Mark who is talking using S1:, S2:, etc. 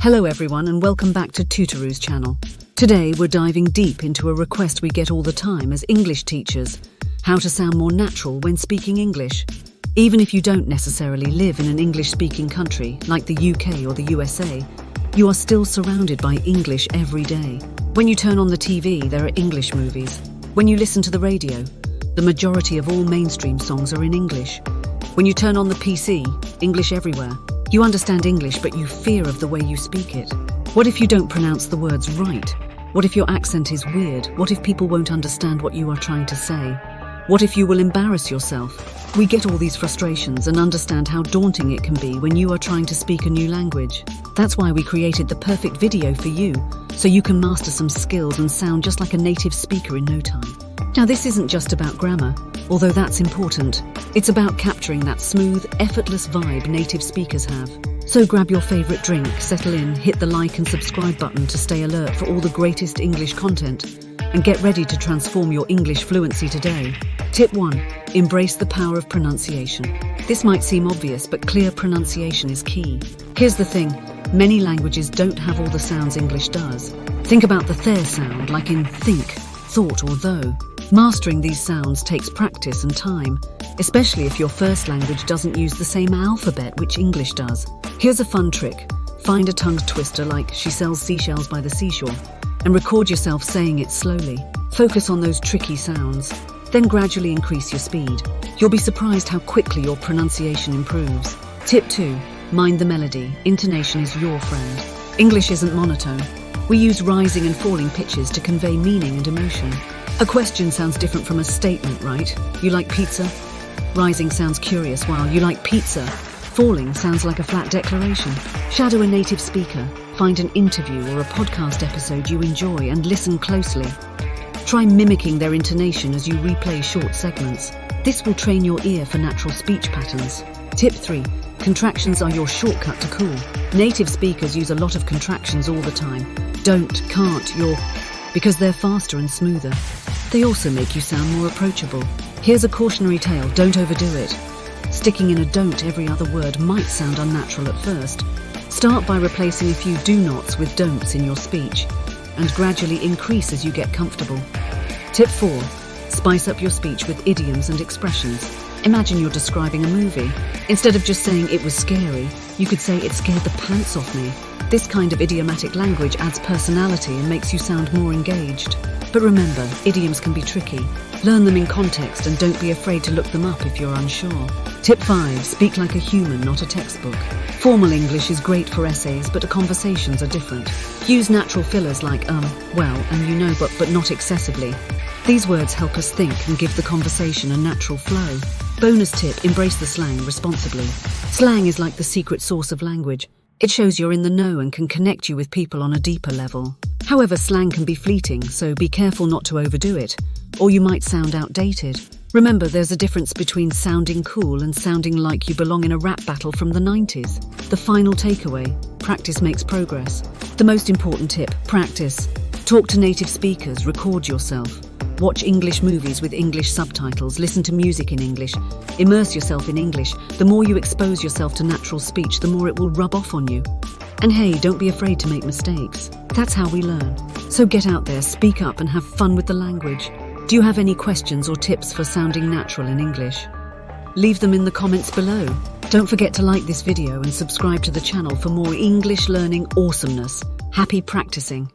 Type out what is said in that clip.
S1: Hello everyone and welcome back to Tutoroo's channel. Today we're diving deep into a request we get all the time as English teachers: how to sound more natural when speaking English. Even if you don't necessarily live in an English-speaking country like the UK or the USA, you are still surrounded by English every day. When you turn on the TV, there are English movies. When you listen to the radio, the majority of all mainstream songs are in English. When you turn on the PC, English everywhere. You understand English, but you fear of the way you speak it. What if you don't pronounce the words right? What if your accent is weird? What if people won't understand what you are trying to say? What if you will embarrass yourself? We get all these frustrations and understand how daunting it can be when you are trying to speak a new language. That's why we created the perfect video for you, so you can master some skills and sound just like a native speaker in no time. Now, this isn't just about grammar, although that's important. It's about capturing that smooth, effortless vibe native speakers have. So grab your favorite drink, settle in, hit the like and subscribe button to stay alert for all the greatest English content, and get ready to transform your English fluency today. Tip 1. Embrace the power of pronunciation. This might seem obvious, but clear pronunciation is key. Here's the thing, many languages don't have all the sounds English does. Think about the th sound, like in think, thought or though. Mastering these sounds takes practice and time, especially if your first language doesn't use the same alphabet which English does. Here's a fun trick. Find a tongue twister like "she sells seashells by the seashore" and record yourself saying it slowly. Focus on those tricky sounds, then gradually increase your speed. You'll be surprised how quickly your pronunciation improves. Tip 2. Mind the melody. Intonation is your friend. English isn't monotone. We use rising and falling pitches to convey meaning and emotion. A question sounds different from a statement, right? You like pizza? Rising sounds curious, while you like pizza. Falling sounds like a flat declaration. Shadow a native speaker. Find an interview or a podcast episode you enjoy and listen closely. Try mimicking their intonation as you replay short segments. This will train your ear for natural speech patterns. Tip 3. Contractions are your shortcut to cool. Native speakers use a lot of contractions all the time. Don't, can't, your, because they're faster and smoother. They also make you sound more approachable. Here's a cautionary tale: don't overdo it. Sticking in a don't every other word might sound unnatural at first. Start by replacing a few do-nots with don'ts in your speech, and gradually increase as you get comfortable. Tip 4. Spice up your speech with idioms and expressions. Imagine you're describing a movie. Instead of just saying "it was scary," you could say "it scared the pants off me." This kind of idiomatic language adds personality and makes you sound more engaged. But remember, idioms can be tricky. Learn them in context and don't be afraid to look them up if you're unsure. Tip 5. Speak like a human, not a textbook. Formal English is great for essays, but conversations are different. Use natural fillers like well, and you know, but not excessively. These words help us think and give the conversation a natural flow. Bonus tip: embrace the slang responsibly. Slang is like the secret sauce of language. It shows you're in the know and can connect you with people on a deeper level. However, slang can be fleeting, so be careful not to overdo it, or you might sound outdated. Remember, there's a difference between sounding cool and sounding like you belong in a rap battle from the 90s. The final takeaway: practice makes progress. The most important tip: practice. Talk to native speakers, record yourself. Watch English movies with English subtitles, listen to music in English, immerse yourself in English. The more you expose yourself to natural speech, the more it will rub off on you. And hey, don't be afraid to make mistakes. That's how we learn. So get out there, speak up and have fun with the language. Do you have any questions or tips for sounding natural in English? Leave them in the comments below. Don't forget to like this video and subscribe to the channel for more English learning awesomeness. Happy practicing!